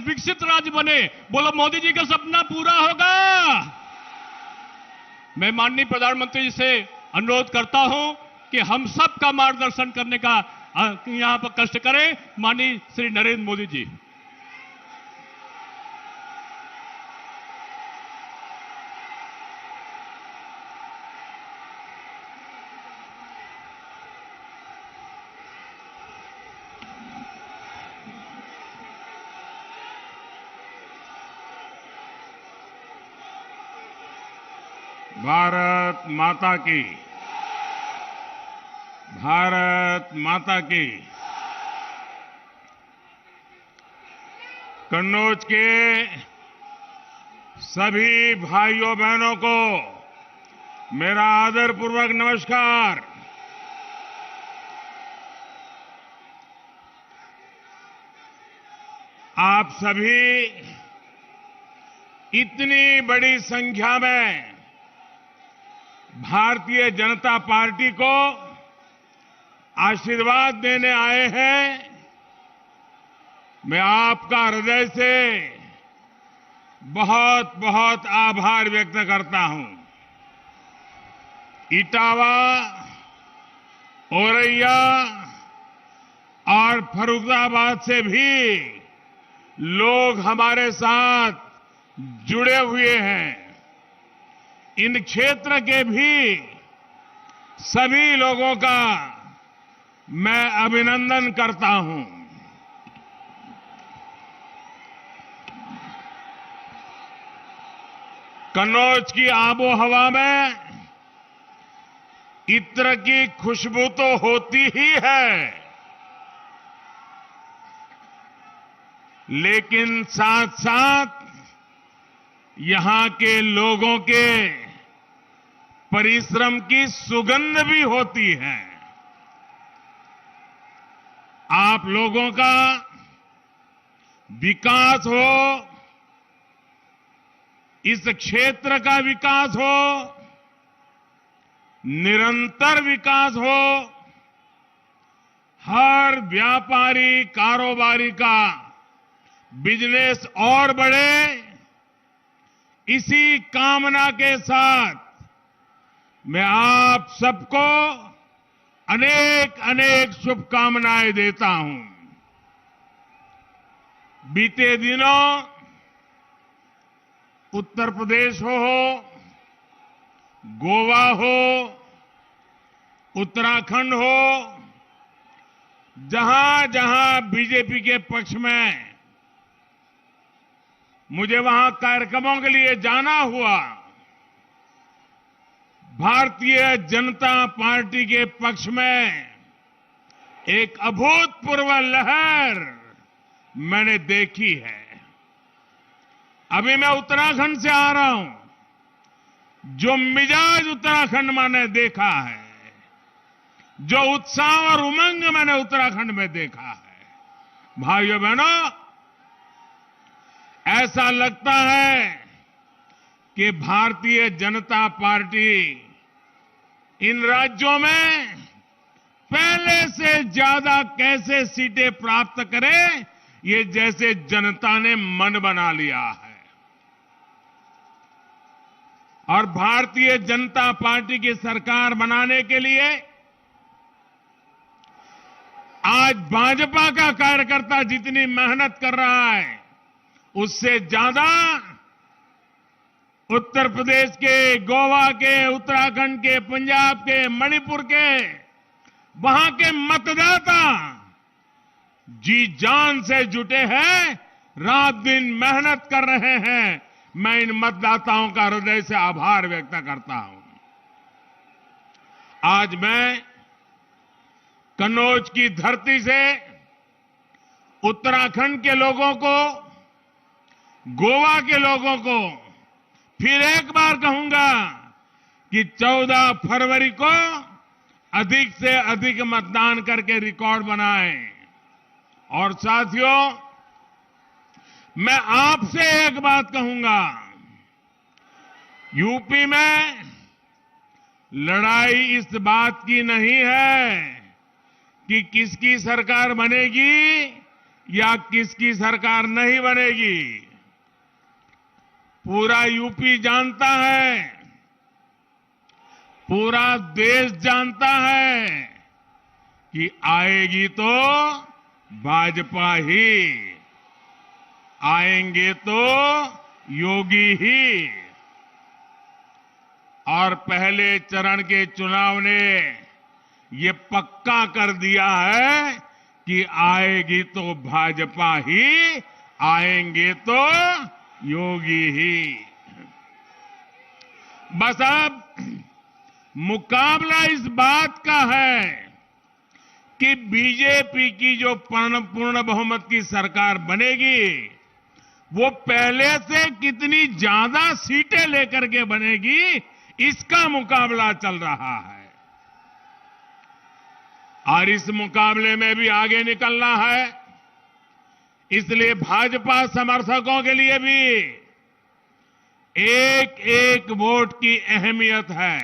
विकसित राज्य बने। बोलो मोदी जी का सपना पूरा होगा। मैं माननीय प्रधानमंत्री जी से अनुरोध करता हूं कि हम सब का मार्गदर्शन करने का यहां पर कष्ट करें। माननीय श्री नरेंद्र मोदी जी। भारत माता की, भारत माता की। कन्नौज के सभी भाइयों बहनों को मेरा आदरपूर्वक नमस्कार। आप सभी इतनी बड़ी संख्या में भारतीय जनता पार्टी को आशीर्वाद देने आए हैं। मैं आपका हृदय से बहुत बहुत आभार व्यक्त करता हूं। इटावा, औरैया और फर्रुखाबाद से भी लोग हमारे साथ जुड़े हुए हैं। इन क्षेत्र के भी सभी लोगों का मैं अभिनंदन करता हूं। कन्नौज की आबोहवा में इत्र की खुशबू तो होती ही है, लेकिन साथ साथ यहां के लोगों के परिश्रम की सुगंध भी होती है। आप लोगों का विकास हो, इस क्षेत्र का विकास हो, निरंतर विकास हो, हर व्यापारी कारोबारी का बिजनेस और बढ़े, इसी कामना के साथ मैं आप सबको अनेक अनेक शुभकामनाएं देता हूं। बीते दिनों उत्तर प्रदेश हो, गोवा हो, उत्तराखंड हो, जहां जहां बीजेपी के पक्ष में मुझे वहां कार्यक्रमों के लिए जाना हुआ, भारतीय जनता पार्टी के पक्ष में एक अभूतपूर्व लहर मैंने देखी है। अभी मैं उत्तराखंड से आ रहा हूं, जो मिजाज उत्तराखंड मैंने देखा है, जो उत्साह और उमंग मैंने उत्तराखंड में देखा है, भाइयों बहनों, ऐसा लगता है कि भारतीय जनता पार्टी इन राज्यों में पहले से ज्यादा कैसे सीटें प्राप्त करे, ये जैसे जनता ने मन बना लिया है। और भारतीय जनता पार्टी की सरकार बनाने के लिए आज भाजपा का कार्यकर्ता जितनी मेहनत कर रहा है, उससे ज्यादा उत्तर प्रदेश के, गोवा के, उत्तराखंड के, पंजाब के, मणिपुर के, वहां के मतदाता जी जान से जुटे हैं, रात दिन मेहनत कर रहे हैं। मैं इन मतदाताओं का हृदय से आभार व्यक्त करता हूं। आज मैं कन्नौज की धरती से उत्तराखंड के लोगों को, गोवा के लोगों को फिर एक बार कहूंगा कि 14 फरवरी को अधिक से अधिक मतदान करके रिकॉर्ड बनाएं। और साथियों, मैं आपसे एक बात कहूंगा, यूपी में लड़ाई इस बात की नहीं है कि किसकी सरकार बनेगी या किसकी सरकार नहीं बनेगी, पूरा यूपी जानता है, पूरा देश जानता है कि आएगी तो भाजपा ही, आएंगे तो योगी ही। और पहले चरण के चुनाव ने ये पक्का कर दिया है कि आएगी तो भाजपा ही, आएंगे तो योगी ही। बस अब मुकाबला इस बात का है कि बीजेपी की जो पूर्ण बहुमत की सरकार बनेगी, वो पहले से कितनी ज्यादा सीटें लेकर के बनेगी, इसका मुकाबला चल रहा है। और इस मुकाबले में भी आगे निकलना है। इसलिए भाजपा समर्थकों के लिए भी एक एक वोट की अहमियत है।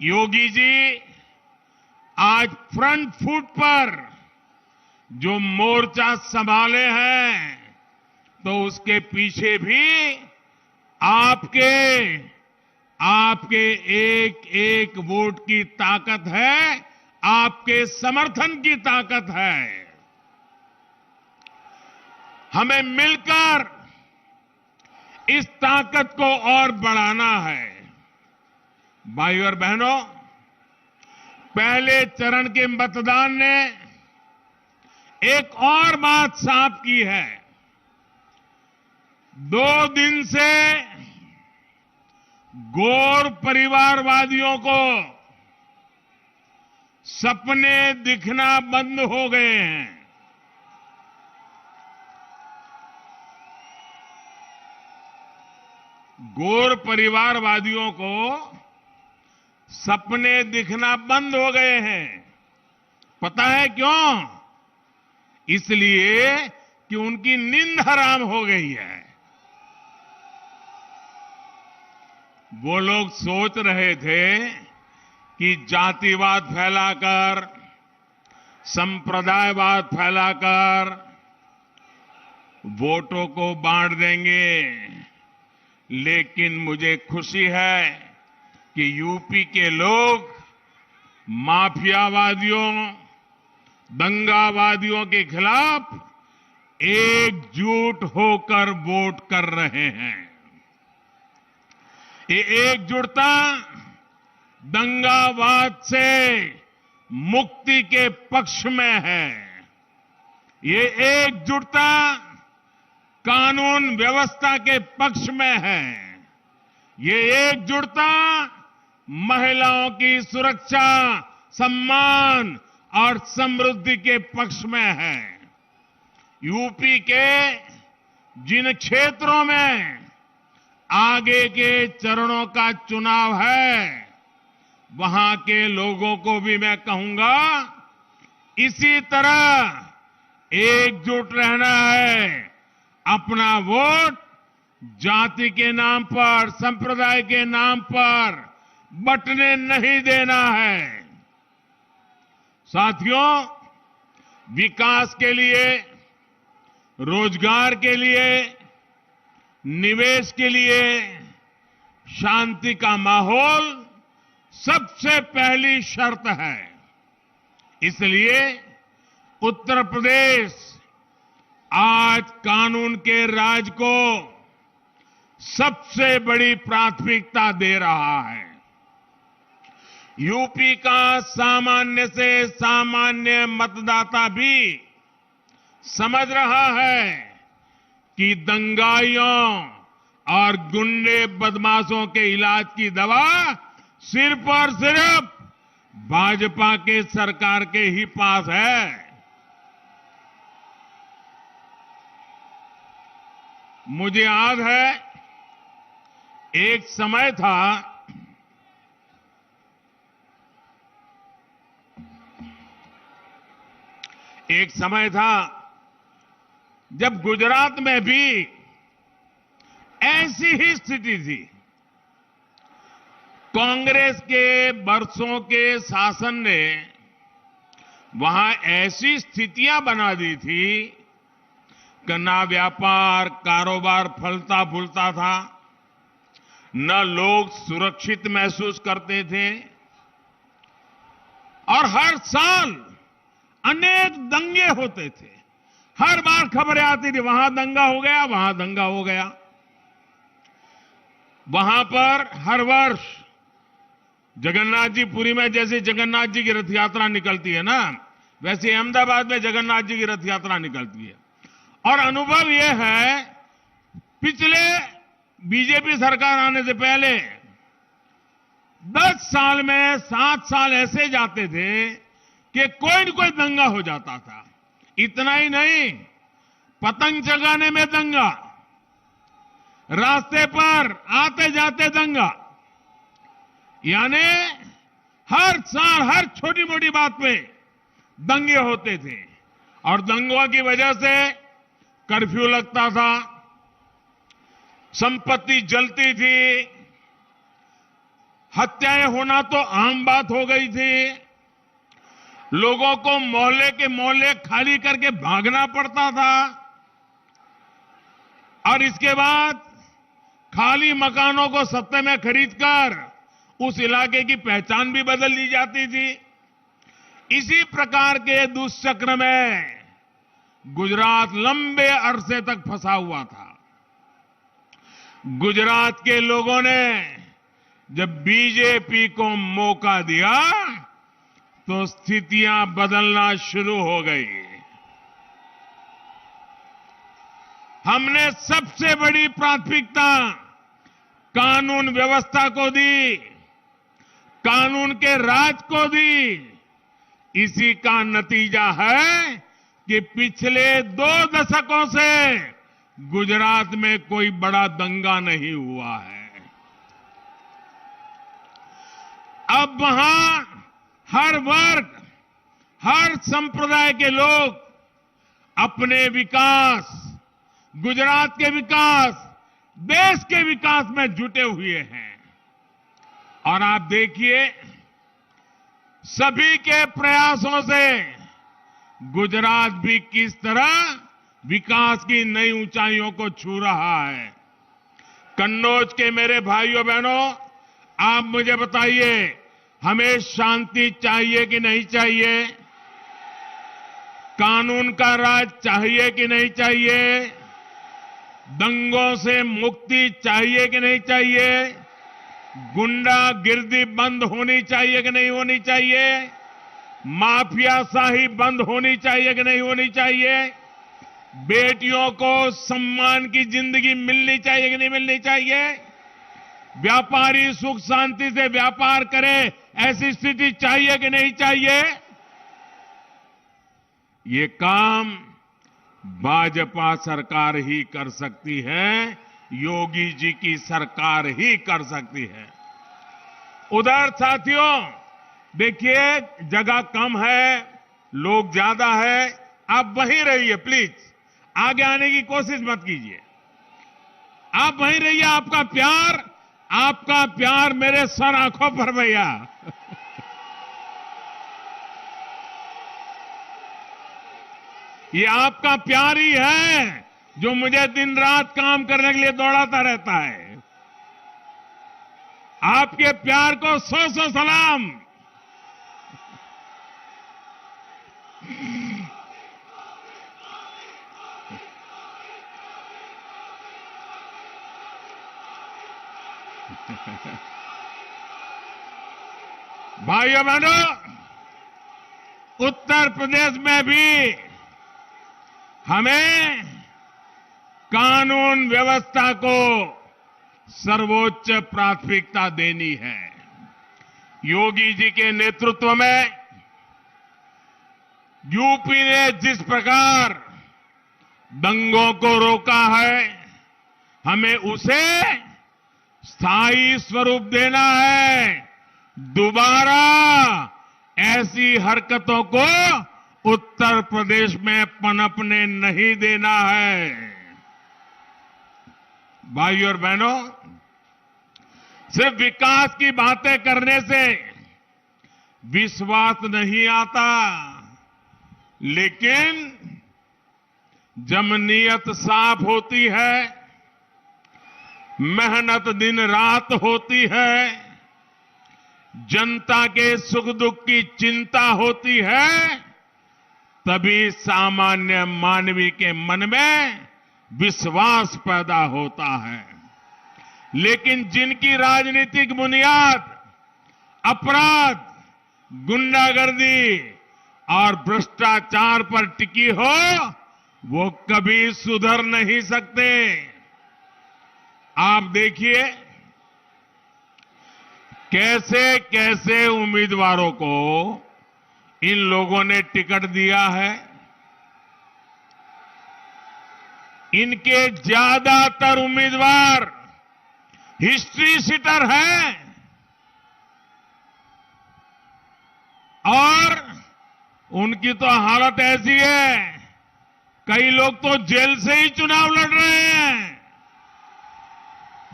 योगी जी आज फ्रंट फुट पर जो मोर्चा संभाले हैं, तो उसके पीछे भी आपके एक एक वोट की ताकत है, आपके समर्थन की ताकत है। हमें मिलकर इस ताकत को और बढ़ाना है। भाइयों और बहनों, पहले चरण के मतदान ने एक और बात साफ की है। 2 दिन से गौर परिवारवादियों को सपने दिखना बंद हो गए हैं। गौर परिवारवादियों को सपने दिखना बंद हो गए हैं। पता है क्यों? इसलिए कि उनकी नींद हराम हो गई है। वो लोग सोच रहे थे कि जातिवाद फैलाकर, संप्रदायवाद फैलाकर वोटों को बांट देंगे। लेकिन मुझे खुशी है कि यूपी के लोग माफियावादियों, दंगावादियों के खिलाफ एकजुट होकर वोट कर रहे हैं। ये एकजुटता दंगावाद से मुक्ति के पक्ष में है। ये एकजुटता कानून व्यवस्था के पक्ष में है। ये एकजुटता महिलाओं की सुरक्षा, सम्मान और समृद्धि के पक्ष में है। यूपी के जिन क्षेत्रों में आगे के चरणों का चुनाव है, वहां के लोगों को भी मैं कहूंगा, इसी तरह एकजुट रहना है। अपना वोट जाति के नाम पर, संप्रदाय के नाम पर बंटने नहीं देना है। साथियों, विकास के लिए, रोजगार के लिए, निवेश के लिए शांति का माहौल सबसे पहली शर्त है। इसलिए उत्तर प्रदेश आज कानून के राज को सबसे बड़ी प्राथमिकता दे रहा है। यूपी का सामान्य से सामान्य मतदाता भी समझ रहा है कि दंगाइयों और गुंडे बदमाशों के इलाज की दवा सिर्फ और सिर्फ भाजपा के सरकार के ही पास है। मुझे याद है, एक समय था जब गुजरात में भी ऐसी ही स्थिति थी। कांग्रेस के बरसों के शासन ने वहां ऐसी स्थितियां बना दी थी कि ना व्यापार कारोबार फलता फूलता था, न लोग सुरक्षित महसूस करते थे, और हर साल अनेक दंगे होते थे। हर बार खबरें आती थी, वहां दंगा हो गया, वहां दंगा हो गया। वहां पर हर वर्ष जगन्नाथ जी पुरी में जैसे जगन्नाथ जी की रथ यात्रा निकलती है ना, वैसे अहमदाबाद में जगन्नाथ जी की रथ यात्रा निकलती है। और अनुभव यह है, पिछले बीजेपी सरकार आने से पहले 10 साल में 7 साल ऐसे जाते थे कि कोई न कोई दंगा हो जाता था। इतना ही नहीं, पतंग चगाने में दंगा, रास्ते पर आते जाते दंगा, यानी हर साल हर छोटी मोटी बात पे दंगे होते थे। और दंगों की वजह से कर्फ्यू लगता था, संपत्ति जलती थी, हत्याएं होना तो आम बात हो गई थी, लोगों को मोहल्ले के मोहल्ले खाली करके भागना पड़ता था, और इसके बाद खाली मकानों को सस्ते में खरीदकर उस इलाके की पहचान भी बदल दी जाती थी। इसी प्रकार के दुष्चक्र में गुजरात लंबे अरसे तक फंसा हुआ था। गुजरात के लोगों ने जब बीजेपी को मौका दिया तो स्थितियां बदलना शुरू हो गई। हमने सबसे बड़ी प्राथमिकता कानून व्यवस्था को दी, कानून के राज को दी। इसी का नतीजा है कि पिछले 2 दशकों से गुजरात में कोई बड़ा दंगा नहीं हुआ है। अब वहां हर वर्ग, हर संप्रदाय के लोग अपने विकास, गुजरात के विकास, देश के विकास में जुटे हुए हैं। और आप देखिए, सभी के प्रयासों से गुजरात भी किस तरह विकास की नई ऊंचाइयों को छू रहा है। कन्नौज के मेरे भाइयों बहनों, आप मुझे बताइए, हमें शांति चाहिए कि नहीं चाहिए? कानून का राज चाहिए कि नहीं चाहिए? दंगों से मुक्ति चाहिए कि नहीं चाहिए? गुंडागिर्दी बंद होनी चाहिए कि नहीं होनी चाहिए? माफियाशाही बंद होनी चाहिए कि नहीं होनी चाहिए? बेटियों को सम्मान की जिंदगी मिलनी चाहिए कि नहीं मिलनी चाहिए? व्यापारी सुख शांति से व्यापार करे, ऐसी स्थिति चाहिए कि नहीं चाहिए? ये काम भाजपा सरकार ही कर सकती है, योगी जी की सरकार ही कर सकती है। उधर साथियों देखिए, जगह कम है, लोग ज्यादा है, आप वहीं रहिए प्लीज, आगे आने की कोशिश मत कीजिए। आप वहीं रहिए, आपका प्यार मेरे सर आंखों पर भैया। ये आपका प्यार ही है जो मुझे दिन रात काम करने के लिए दौड़ाता रहता है। आपके प्यार को 100 सलाम। भाइयों बहनों, उत्तर प्रदेश में भी हमें कानून व्यवस्था को सर्वोच्च प्राथमिकता देनी है। योगी जी के नेतृत्व में यूपी ने जिस प्रकार दंगों को रोका है, हमें उसे स्थायी स्वरूप देना है। दोबारा ऐसी हरकतों को उत्तर प्रदेश में पनपने नहीं देना है। भाइयों और बहनों, सिर्फ विकास की बातें करने से विश्वास नहीं आता। लेकिन जब नीयत साफ होती है, मेहनत दिन रात होती है, जनता के सुख दुख की चिंता होती है, तभी सामान्य मानवी के मन में विश्वास पैदा होता है। लेकिन जिनकी राजनीतिक बुनियाद अपराध, गुंडागर्दी और भ्रष्टाचार पर टिकी हो, वो कभी सुधर नहीं सकते। आप देखिए कैसे कैसे उम्मीदवारों को इन लोगों ने टिकट दिया है। इनके ज्यादातर उम्मीदवार हिस्ट्री सीटर हैं और उनकी तो हालत ऐसी है, कई लोग तो जेल से ही चुनाव लड़ रहे हैं।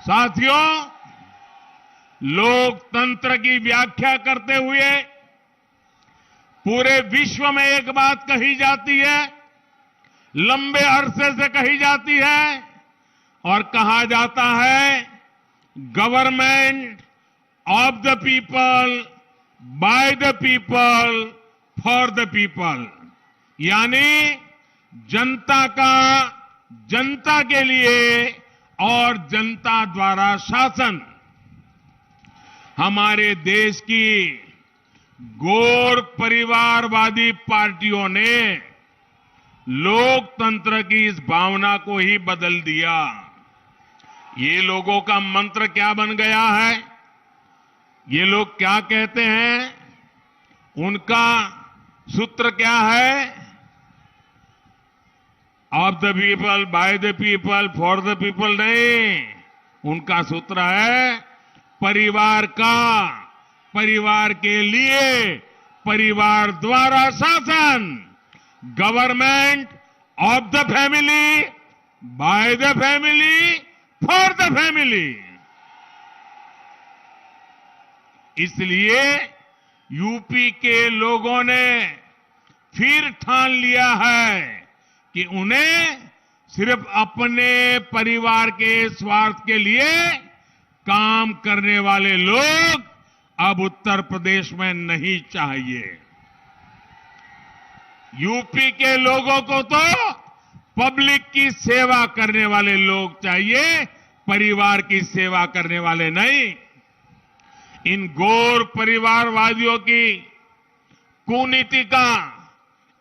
साथियों, लोकतंत्र की व्याख्या करते हुए पूरे विश्व में एक बात कही जाती है, लंबे अरसे से कही जाती है और कहा जाता है, government of the people, by the people, for the people. यानी जनता का जनता के लिए और जनता द्वारा शासन। हमारे देश की गैर परिवारवादी पार्टियों ने लोकतंत्र की इस भावना को ही बदल दिया। ये लोगों का मंत्र क्या बन गया है, ये लोग क्या कहते हैं, उनका सूत्र क्या है, of the people, by the people, for the people नहीं। उनका सूत्र है परिवार का, परिवार के लिए, परिवार द्वारा शासन। Government of the family, by the family, for the family. इसलिए यूपी के लोगों ने फिर ठान लिया है कि उन्हें सिर्फ अपने परिवार के स्वार्थ के लिए काम करने वाले लोग अब उत्तर प्रदेश में नहीं चाहिए। यूपी के लोगों को तो पब्लिक की सेवा करने वाले लोग चाहिए, परिवार की सेवा करने वाले नहीं। इन गैर परिवारवादियों की कुनीति का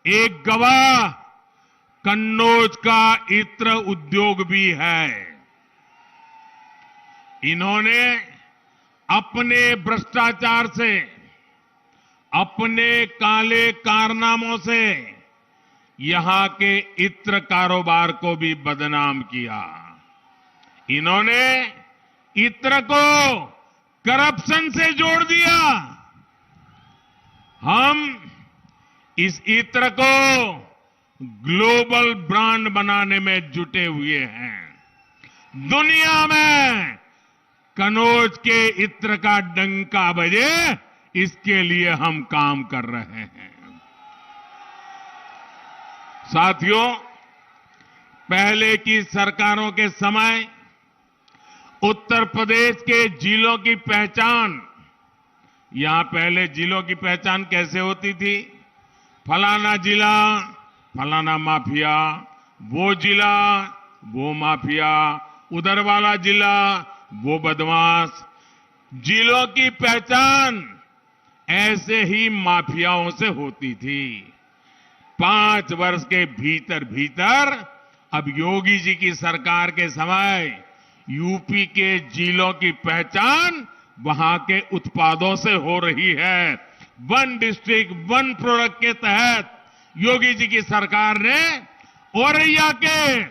एक गवाह कन्नौज का इत्र उद्योग भी है। इन्होंने अपने भ्रष्टाचार से, अपने काले कारनामों से यहां के इत्र कारोबार को भी बदनाम किया। इन्होंने इत्र को करप्शन से जोड़ दिया। हम इस इत्र को ग्लोबल ब्रांड बनाने में जुटे हुए हैं। दुनिया में कन्नौज के इत्र का डंका बजे, इसके लिए हम काम कर रहे हैं। साथियों, पहले की सरकारों के समय उत्तर प्रदेश के जिलों की पहचान, यहां पहले जिलों की पहचान कैसे होती थी, फलाना जिला फलाना माफिया, वो जिला वो माफिया, उधर वाला जिला वो बदमाश। जिलों की पहचान ऐसे ही माफियाओं से होती थी। 5 वर्ष के भीतर भीतर अब योगी जी की सरकार के समय यूपी के जिलों की पहचान वहां के उत्पादों से हो रही है। वन डिस्ट्रिक्ट वन प्रोडक्ट के तहत योगी जी की सरकार ने औरैया के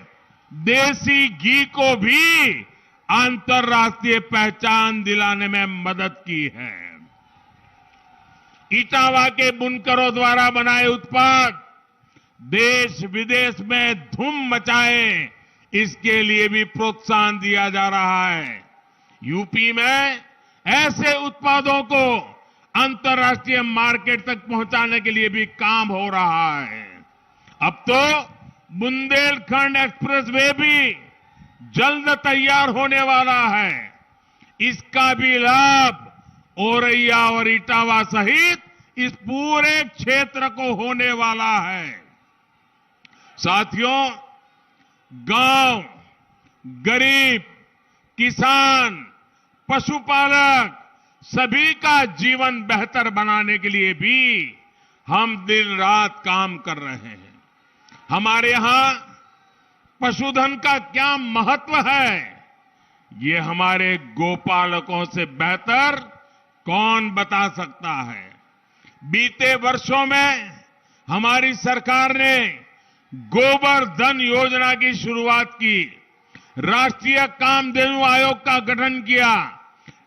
देसी घी को भी अंतर्राष्ट्रीय पहचान दिलाने में मदद की है। इटावा के बुनकरों द्वारा बनाए उत्पाद देश विदेश में धूम मचाए, इसके लिए भी प्रोत्साहन दिया जा रहा है। यूपी में ऐसे उत्पादों को अंतर्राष्ट्रीय मार्केट तक पहुंचाने के लिए भी काम हो रहा है। अब तो बुंदेलखंड एक्सप्रेस वे भी जल्द तैयार होने वाला है। इसका भी लाभ औरैया और इटावा सहित इस पूरे क्षेत्र को होने वाला है। साथियों, गांव, गरीब, किसान, पशुपालक सभी का जीवन बेहतर बनाने के लिए भी हम दिन रात काम कर रहे हैं। हमारे यहां पशुधन का क्या महत्व है, ये हमारे गोपालकों से बेहतर कौन बता सकता है। बीते वर्षों में हमारी सरकार ने गोबर धन योजना की शुरुआत की, राष्ट्रीय कामधेनु आयोग का गठन किया,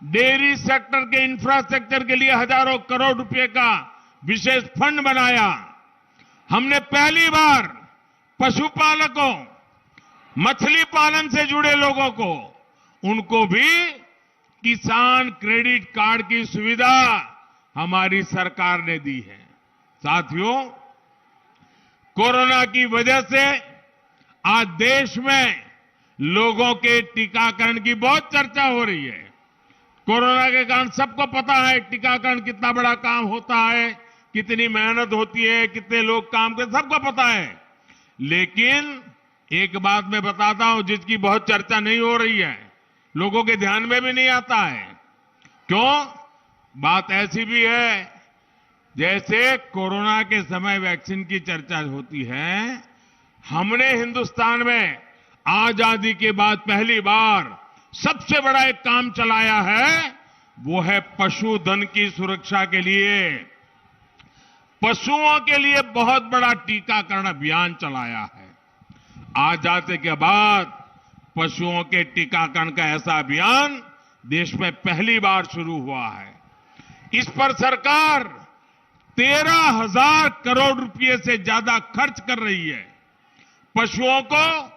डेयरी सेक्टर के इंफ्रास्ट्रक्चर के लिए हजारों करोड़ रुपए का विशेष फंड बनाया। हमने पहली बार पशुपालकों, मछली पालन से जुड़े लोगों को, उनको भी किसान क्रेडिट कार्ड की सुविधा हमारी सरकार ने दी है। साथियों, कोरोना की वजह से आज देश में लोगों के टीकाकरण की बहुत चर्चा हो रही है। कोरोना के कारण सबको पता है टीकाकरण कितना बड़ा काम होता है, कितनी मेहनत होती है, कितने लोग काम करते, सबको पता है। लेकिन एक बात मैं बताता हूं जिसकी बहुत चर्चा नहीं हो रही है, लोगों के ध्यान में भी नहीं आता है। क्यों? बात ऐसी भी है, जैसे कोरोना के समय वैक्सीन की चर्चा होती है, हमने हिंदुस्तान में आजादी के बाद पहली बार सबसे बड़ा एक काम चलाया है, वो है पशुधन की सुरक्षा के लिए। पशुओं के लिए बहुत बड़ा टीकाकरण अभियान चलाया है। आजादी के बाद पशुओं के टीकाकरण का ऐसा अभियान देश में पहली बार शुरू हुआ है। इस पर सरकार 13,000 करोड़ रुपए से ज्यादा खर्च कर रही है। पशुओं को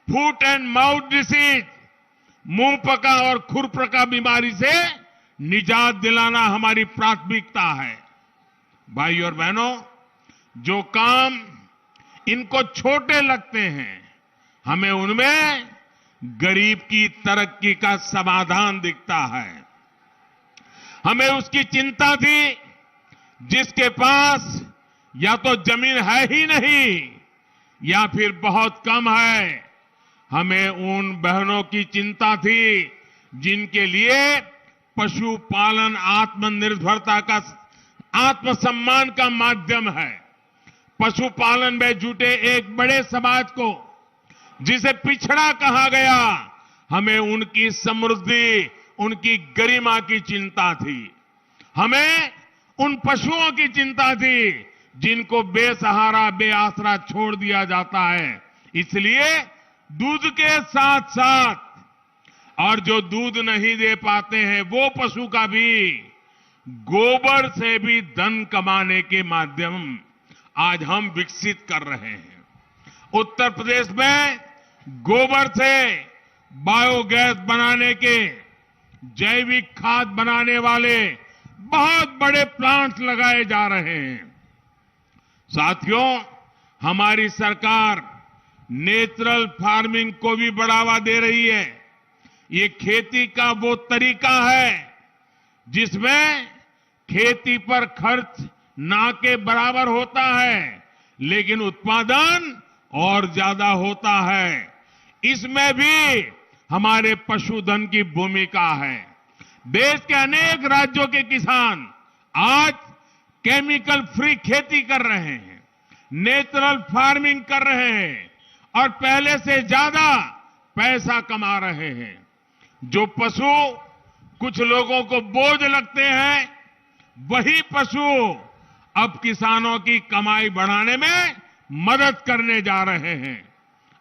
फुट एंड माउथ डिसीज, मुंह पका और खुरपका बीमारी से निजात दिलाना हमारी प्राथमिकता है। भाई और बहनों, जो काम इनको छोटे लगते हैं, हमें उनमें गरीब की तरक्की का समाधान दिखता है। हमें उसकी चिंता थी जिसके पास या तो जमीन है ही नहीं या फिर बहुत कम है। हमें उन बहनों की चिंता थी जिनके लिए पशुपालन आत्मनिर्भरता का, आत्मसम्मान का माध्यम है। पशुपालन में जुटे एक बड़े समाज को जिसे पिछड़ा कहा गया, हमें उनकी समृद्धि, उनकी गरिमा की चिंता थी। हमें उन पशुओं की चिंता थी जिनको बेसहारा, बेआसरा छोड़ दिया जाता है। इसलिए दूध के साथ साथ और जो दूध नहीं दे पाते हैं वो पशु का भी गोबर से भी धन कमाने के माध्यम आज हम विकसित कर रहे हैं। उत्तर प्रदेश में गोबर से बायोगैस बनाने के, जैविक खाद बनाने वाले बहुत बड़े प्लांट्स लगाए जा रहे हैं। साथियों, हमारी सरकार नेचुरल फार्मिंग को भी बढ़ावा दे रही है। ये खेती का वो तरीका है जिसमें खेती पर खर्च ना के बराबर होता है, लेकिन उत्पादन और ज्यादा होता है। इसमें भी हमारे पशुधन की भूमिका है। देश के अनेक राज्यों के किसान आज केमिकल फ्री खेती कर रहे हैं, नेचुरल फार्मिंग कर रहे हैं और पहले से ज्यादा पैसा कमा रहे हैं। जो पशु कुछ लोगों को बोझ लगते हैं, वही पशु अब किसानों की कमाई बढ़ाने में मदद करने जा रहे हैं।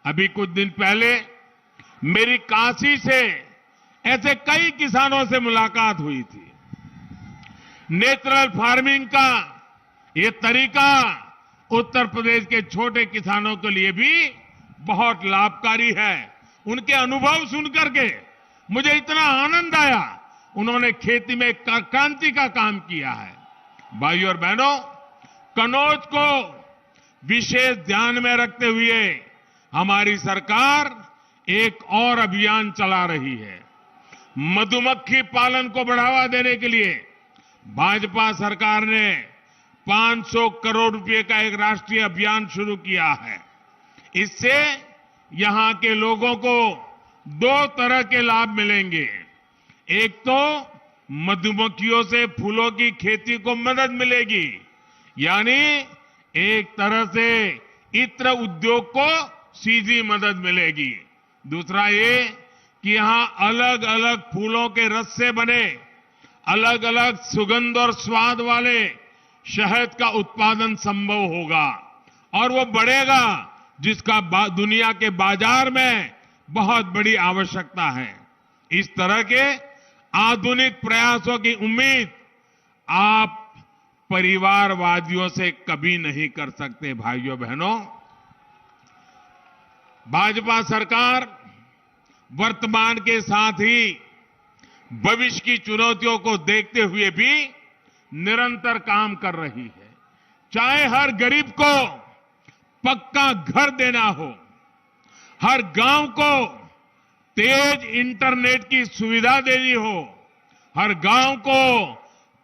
अभी कुछ दिन पहले मेरी काशी से ऐसे कई किसानों से मुलाकात हुई थी। नेचुरल फार्मिंग का ये तरीका उत्तर प्रदेश के छोटे किसानों के लिए भी बहुत लाभकारी है। उनके अनुभव सुनकर के मुझे इतना आनंद आया। उन्होंने खेती में क्रांति का काम किया है। भाइयों और बहनों, कनौज को विशेष ध्यान में रखते हुए हमारी सरकार एक और अभियान चला रही है। मधुमक्खी पालन को बढ़ावा देने के लिए भाजपा सरकार ने 500 करोड़ रुपए का एक राष्ट्रीय अभियान शुरू किया है। इससे यहां के लोगों को 2 तरह के लाभ मिलेंगे। एक तो मधुमक्खियों से फूलों की खेती को मदद मिलेगी, यानी एक तरह से इत्र उद्योग को सीधी मदद मिलेगी। दूसरा ये कि यहां अलग अलग फूलों के रस से बने अलग अलग सुगंध और स्वाद वाले शहद का उत्पादन संभव होगा और वो बढ़ेगा, जिसका दुनिया के बाजार में बहुत बड़ी आवश्यकता है। इस तरह के आधुनिक प्रयासों की उम्मीद आप परिवारवादियों से कभी नहीं कर सकते। भाइयों बहनों, भाजपा सरकार वर्तमान के साथ ही भविष्य की चुनौतियों को देखते हुए भी निरंतर काम कर रही है। चाहे हर गरीब को पक्का घर देना हो, हर गांव को तेज इंटरनेट की सुविधा देनी हो, हर गांव को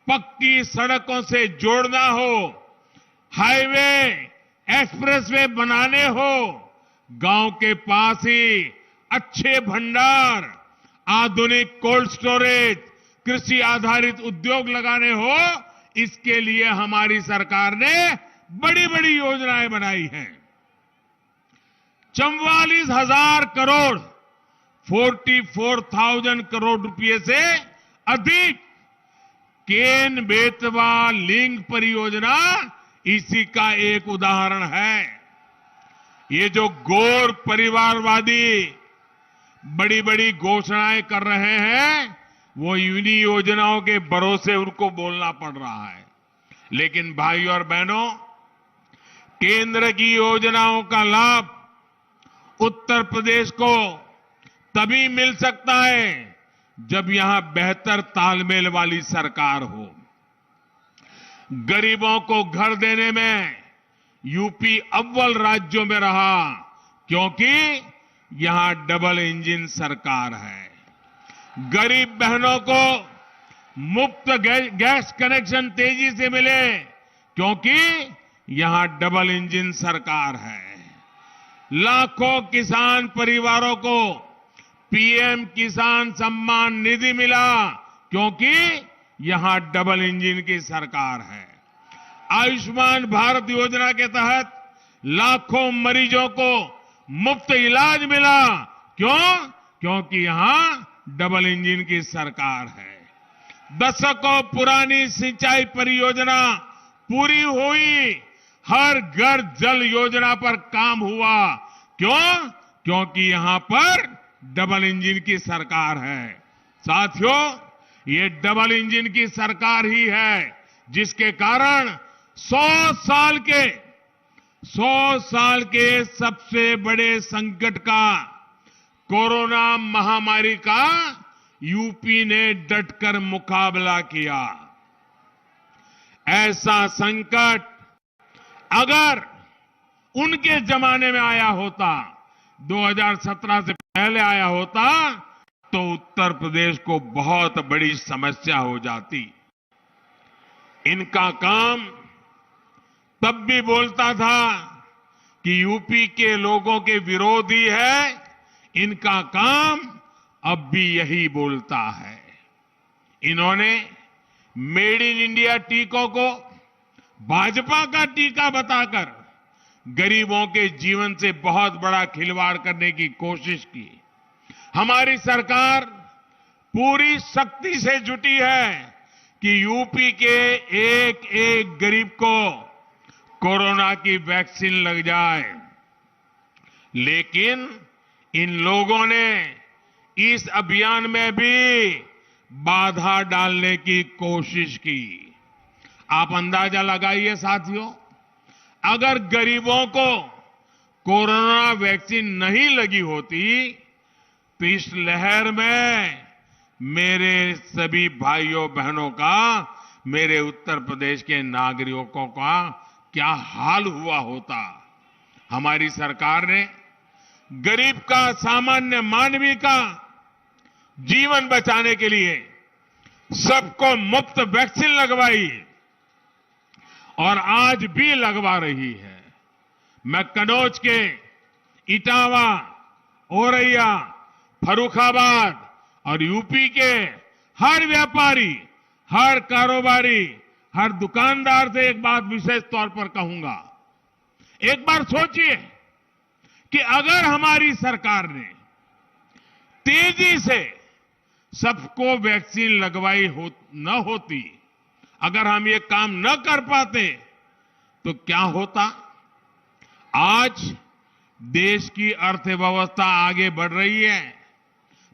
पक्की सड़कों से जोड़ना हो, हाईवे एक्सप्रेसवे बनाने हो, गांव के पास ही अच्छे भंडार, आधुनिक कोल्ड स्टोरेज, कृषि आधारित उद्योग लगाने हो, इसके लिए हमारी सरकार ने बड़ी बड़ी योजनाएं बनाई हैं। 44,000 करोड़ 44,000 करोड़ रुपए से अधिक केन बेतवा लिंक परियोजना इसी का एक उदाहरण है। ये जो गौर परिवारवादी बड़ी बड़ी घोषणाएं कर रहे हैं, वो इन्हीं योजनाओं के भरोसे उनको बोलना पड़ रहा है। लेकिन भाइयों और बहनों, केंद्र की योजनाओं का लाभ उत्तर प्रदेश को तभी मिल सकता है जब यहां बेहतर तालमेल वाली सरकार हो। गरीबों को घर देने में यूपी अव्वल राज्यों में रहा, क्योंकि यहां डबल इंजन सरकार है। गरीब बहनों को मुफ्त गैस कनेक्शन तेजी से मिले, क्योंकि यहां डबल इंजन सरकार है। लाखों किसान परिवारों को पीएम किसान सम्मान निधि मिला, क्योंकि यहां डबल इंजन की सरकार है। आयुष्मान भारत योजना के तहत लाखों मरीजों को मुफ्त इलाज मिला, क्यों? क्योंकि यहां डबल इंजन की सरकार है। दशकों पुरानी सिंचाई परियोजना पूरी हुई, हर घर जल योजना पर काम हुआ, क्यों? क्योंकि यहां पर डबल इंजन की सरकार है। साथियों, ये डबल इंजन की सरकार ही है जिसके कारण 100 साल के सबसे बड़े संकट का, कोरोना महामारी का यूपी ने डटकर मुकाबला किया। ऐसा संकट अगर उनके जमाने में आया होता, 2017 से पहले आया होता, तो उत्तर प्रदेश को बहुत बड़ी समस्या हो जाती। इनका काम तब भी बोलता था कि यूपी के लोगों के विरोधी है, इनका काम अब भी यही बोलता है। इन्होंने मेड इन इंडिया टीकों को भाजपा का टीका बताकर गरीबों के जीवन से बहुत बड़ा खिलवाड़ करने की कोशिश की। हमारी सरकार पूरी शक्ति से जुटी है कि यूपी के एक एक गरीब को कोरोना की वैक्सीन लग जाए। लेकिन इन लोगों ने इस अभियान में भी बाधा डालने की कोशिश की। आप अंदाजा लगाइए साथियों, अगर गरीबों को कोरोना वैक्सीन नहीं लगी होती तो इस लहर में मेरे सभी भाइयों बहनों का, मेरे उत्तर प्रदेश के नागरिकों का क्या हाल हुआ होता। हमारी सरकार ने गरीब का, सामान्य मानवी का जीवन बचाने के लिए सबको मुफ्त वैक्सीन लगवाई और आज भी लगवा रही है। मैं कन्नौज के इटावा, औरैया, फर्रुखाबाद और यूपी के हर व्यापारी, हर कारोबारी, हर दुकानदार से एक बात विशेष तौर पर कहूंगा। एक बार सोचिए कि अगर हमारी सरकार ने तेजी से सबको वैक्सीन लगवाई न होती, अगर हम ये काम न कर पाते तो क्या होता। आज देश की अर्थव्यवस्था आगे बढ़ रही है,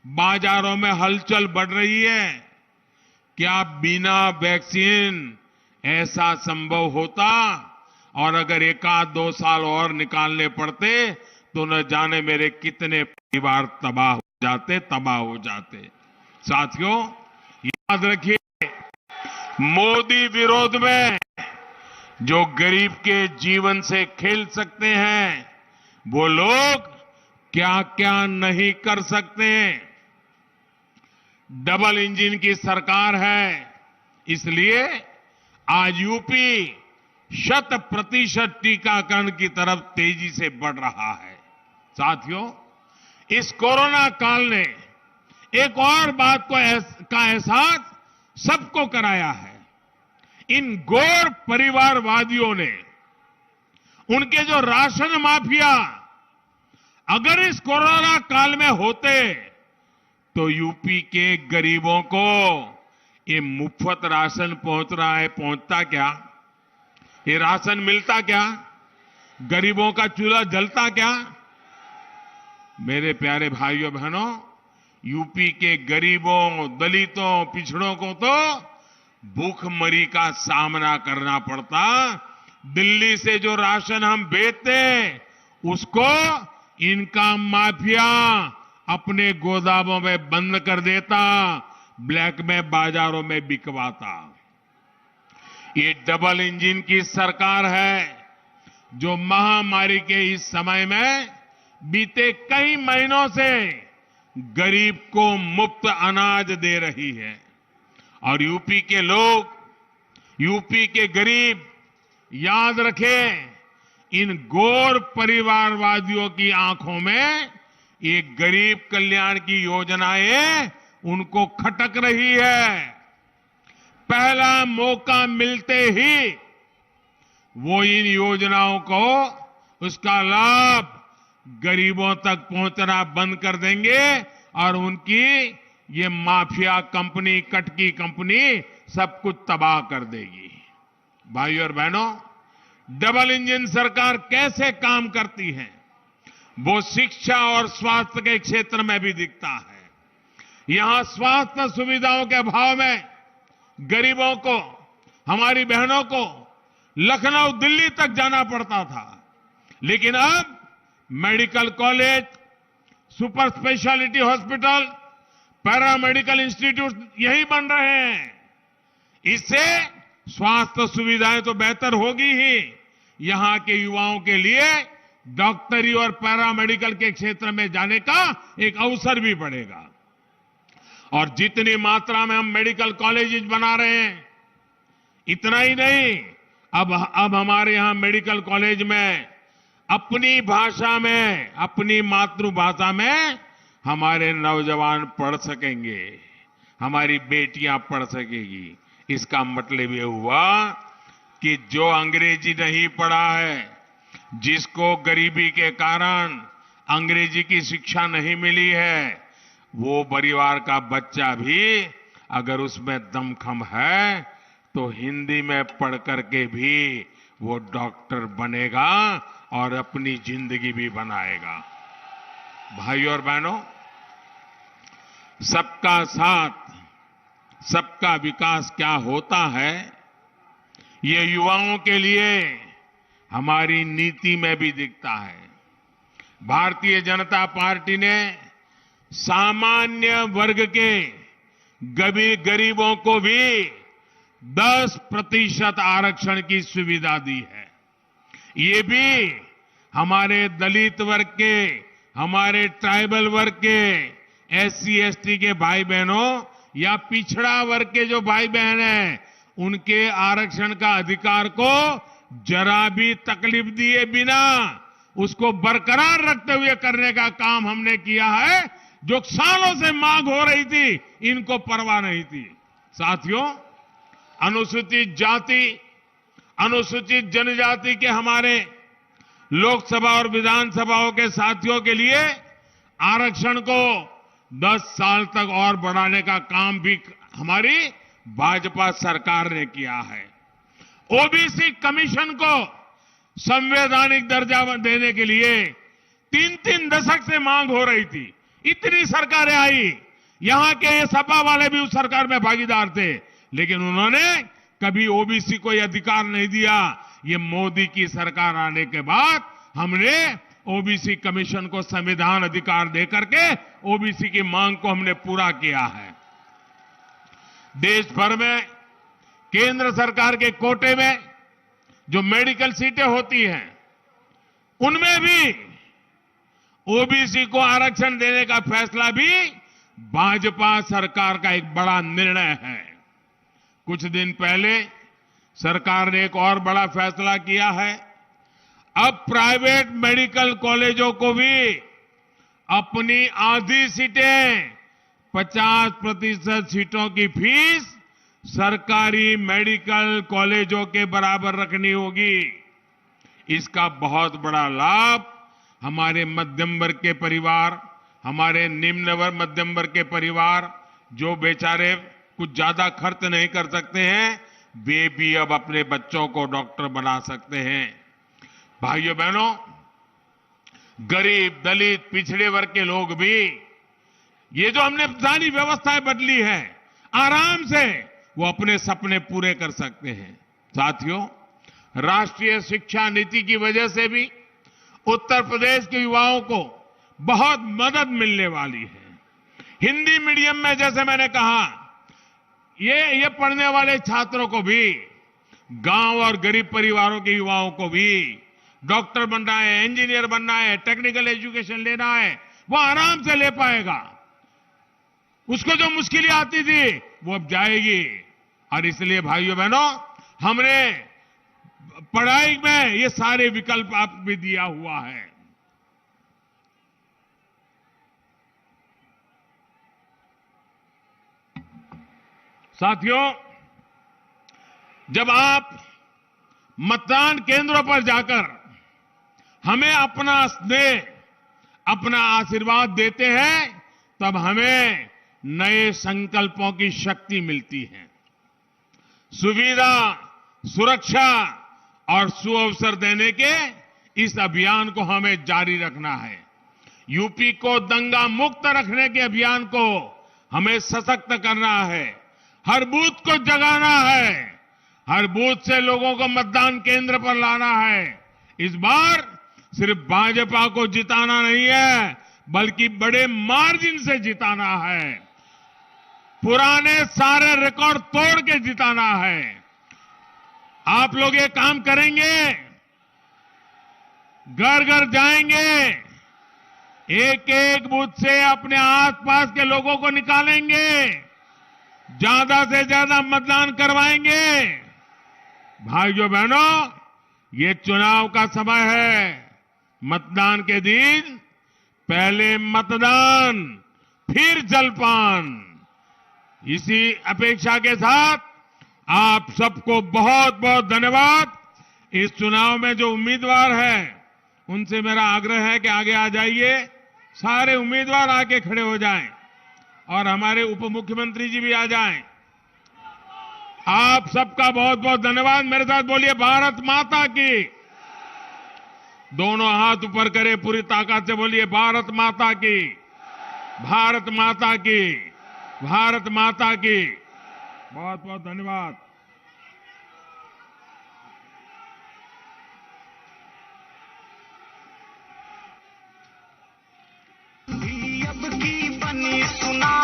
बाजारों में हलचल बढ़ रही है। क्या बिना वैक्सीन ऐसा संभव होता? और अगर 1-2 साल और निकालने पड़ते तो न जाने मेरे कितने परिवार तबाह हो जाते। साथियों, याद रखिए, मोदी विरोध में जो गरीब के जीवन से खेल सकते हैं वो लोग क्या क्या नहीं कर सकते। डबल इंजन की सरकार है, इसलिए आज यूपी 100% टीकाकरण की तरफ तेजी से बढ़ रहा है। साथियों, इस कोरोना काल ने एक और बात का एहसास सबको कराया है। इन घोर परिवारवादियों ने, उनके जो राशन माफिया, अगर इस कोरोना काल में होते तो यूपी के गरीबों को ये मुफ्त राशन पहुंच रहा है, पहुंचता क्या? ये राशन मिलता क्या? गरीबों का चूल्हा जलता क्या? मेरे प्यारे भाइयों बहनों, यूपी के गरीबों, दलितों, पिछड़ों को तो भूखमरी का सामना करना पड़ता। दिल्ली से जो राशन हम भेजते उसको इनका माफिया अपने गोदामों में बंद कर देता, ब्लैक में बाजारों में बिकवाता। ये डबल इंजन की सरकार है जो महामारी के इस समय में बीते कई महीनों से गरीब को मुफ्त अनाज दे रही है। और यूपी के लोग, यूपी के गरीब, याद रखें, इन घोर परिवारवादियों की आंखों में ये गरीब कल्याण की योजनाएं उनको खटक रही है। पहला मौका मिलते ही वो इन योजनाओं को, उसका लाभ गरीबों तक पहुंचना बंद कर देंगे और उनकी ये माफिया कंपनी, कटकी कंपनी सब कुछ तबाह कर देगी। भाइयों और बहनों, डबल इंजन सरकार कैसे काम करती है वो शिक्षा और स्वास्थ्य के क्षेत्र में भी दिखता है। यहां स्वास्थ्य सुविधाओं के अभाव में गरीबों को, हमारी बहनों को लखनऊ, दिल्ली तक जाना पड़ता था, लेकिन अब medical college, super speciality hospital, paramedical institute यही बन रहे हैं। इससे स्वास्थ्य सुविधाएं तो बेहतर होगी ही, यहां के युवाओं के लिए डॉक्टरी और पैरामेडिकल के क्षेत्र में जाने का एक अवसर भी बढ़ेगा। और जितनी मात्रा में हम मेडिकल कॉलेजेस बना रहे हैं, इतना ही नहीं, अब हमारे यहां मेडिकल कॉलेज में अपनी भाषा में, अपनी मातृभाषा में हमारे नौजवान पढ़ सकेंगे, हमारी बेटियां पढ़ सकेगी। इसका मतलब ये हुआ कि जो अंग्रेजी नहीं पढ़ा है, जिसको गरीबी के कारण अंग्रेजी की शिक्षा नहीं मिली है, वो परिवार का बच्चा भी अगर उसमें दमखम है तो हिंदी में पढ़ करके भी वो डॉक्टर बनेगा और अपनी जिंदगी भी बनाएगा। भाइयों और बहनों, सबका साथ, सबका विकास क्या होता है, ये युवाओं के लिए हमारी नीति में भी दिखता है। भारतीय जनता पार्टी ने सामान्य वर्ग के गरीबों को भी 10% आरक्षण की सुविधा दी है। ये भी हमारे दलित वर्ग के, हमारे ट्राइबल वर्ग के, एससी एसटी के भाई बहनों या पिछड़ा वर्ग के जो भाई बहन हैं, उनके आरक्षण का अधिकार को जरा भी तकलीफ दिए बिना उसको बरकरार रखते हुए करने का काम हमने किया है। जो सालों से मांग हो रही थी, इनको परवाह नहीं थी। साथियों, अनुसूचित जाति, अनुसूचित जनजाति के हमारे लोकसभा और विधानसभाओं के साथियों के लिए आरक्षण को 10 साल तक और बढ़ाने का काम भी हमारी भाजपा सरकार ने किया है। ओबीसी कमीशन को संवैधानिक दर्जा देने के लिए 3-3 दशक से मांग हो रही थी। इतनी सरकारें आई, यहां के सपा वाले भी उस सरकार में भागीदार थे, लेकिन उन्होंने कभी ओबीसी को यह अधिकार नहीं दिया। ये मोदी की सरकार आने के बाद हमने ओबीसी कमीशन को संविधान अधिकार देकर के ओबीसी की मांग को हमने पूरा किया है। देश भर में केंद्र सरकार के कोटे में जो मेडिकल सीटें होती हैं, उनमें भी ओबीसी को आरक्षण देने का फैसला भी भाजपा सरकार का एक बड़ा निर्णय है। कुछ दिन पहले सरकार ने एक और बड़ा फैसला किया है। अब प्राइवेट मेडिकल कॉलेजों को भी अपनी आधी सीटें, 50% सीटों की फीस सरकारी मेडिकल कॉलेजों के बराबर रखनी होगी। इसका बहुत बड़ा लाभ हमारे मध्यम वर्ग के परिवार, हमारे निम्न वर्ग मध्यम वर्ग के परिवार जो बेचारे कुछ ज्यादा खर्च नहीं कर सकते हैं, वे भी अब अपने बच्चों को डॉक्टर बना सकते हैं। भाइयों बहनों, गरीब, दलित, पिछड़े वर्ग के लोग भी ये जो हमने सारी व्यवस्थाएं बदली है, आराम से वो अपने सपने पूरे कर सकते हैं। साथियों, राष्ट्रीय शिक्षा नीति की वजह से भी उत्तर प्रदेश के युवाओं को बहुत मदद मिलने वाली है। हिंदी मीडियम में, जैसे मैंने कहा, ये पढ़ने वाले छात्रों को भी, गांव और गरीब परिवारों के युवाओं को भी डॉक्टर बनना है, इंजीनियर बनना है, टेक्निकल एजुकेशन लेना है, वो आराम से ले पाएगा। उसको जो मुश्किलें आती थी वो अब जाएगी। और इसलिए भाइयों बहनों, हमने पढ़ाई में ये सारे विकल्प आप भी दिया हुआ है। साथियों, जब आप मतदान केंद्रों पर जाकर हमें अपना स्नेह, अपना आशीर्वाद देते हैं, तब हमें नए संकल्पों की शक्ति मिलती है। सुविधा, सुरक्षा और सुअवसर देने के इस अभियान को हमें जारी रखना है। यूपी को दंगा मुक्त रखने के अभियान को हमें सशक्त करना है। हर बूथ को जगाना है, हर बूथ से लोगों को मतदान केंद्र पर लाना है। इस बार सिर्फ भाजपा को जिताना नहीं है, बल्कि बड़े मार्जिन से जिताना है। पुराने सारे रिकॉर्ड तोड़ के जिताना है। आप लोग ये काम करेंगे, घर घर जाएंगे, एक एक बूथ से अपने आसपास के लोगों को निकालेंगे, ज्यादा से ज्यादा मतदान करवाएंगे। भाइयों बहनों, ये चुनाव का समय है। मतदान के दिन पहले मतदान, फिर जलपान। इसी अपेक्षा के साथ आप सबको बहुत बहुत धन्यवाद। इस चुनाव में जो उम्मीदवार हैं, उनसे मेरा आग्रह है कि आगे आ जाइए, सारे उम्मीदवार आके खड़े हो जाएं और हमारे उप मुख्यमंत्री जी भी आ जाएं। आप सबका बहुत बहुत धन्यवाद। मेरे साथ बोलिए, भारत माता की। दोनों हाथ ऊपर करें, पूरी ताकत से बोलिए, भारत माता की, भारत माता की, भारत माता की। बहुत बहुत धन्यवाद। अब की बनी सुना